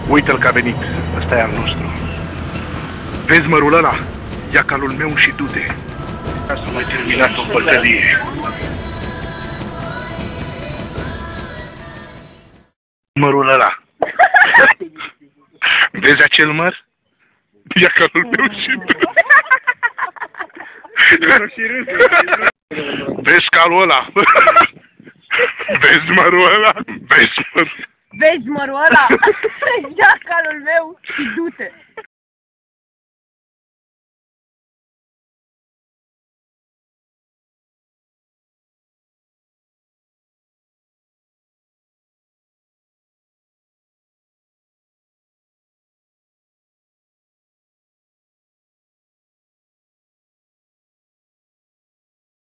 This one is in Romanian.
Uite-l că a venit, ăsta e al nostru. Vezi mărul ăla? Ia calul meu și du-te. Ca să mai terminat o păcălie. Mărul ăla. Vezi acel măr? Ia calul meu și du-te. Vezi calul ăla? Vezi mărul ăla? Vezi mărul? Vezi mărul ăla? Ia calul meu și du-te!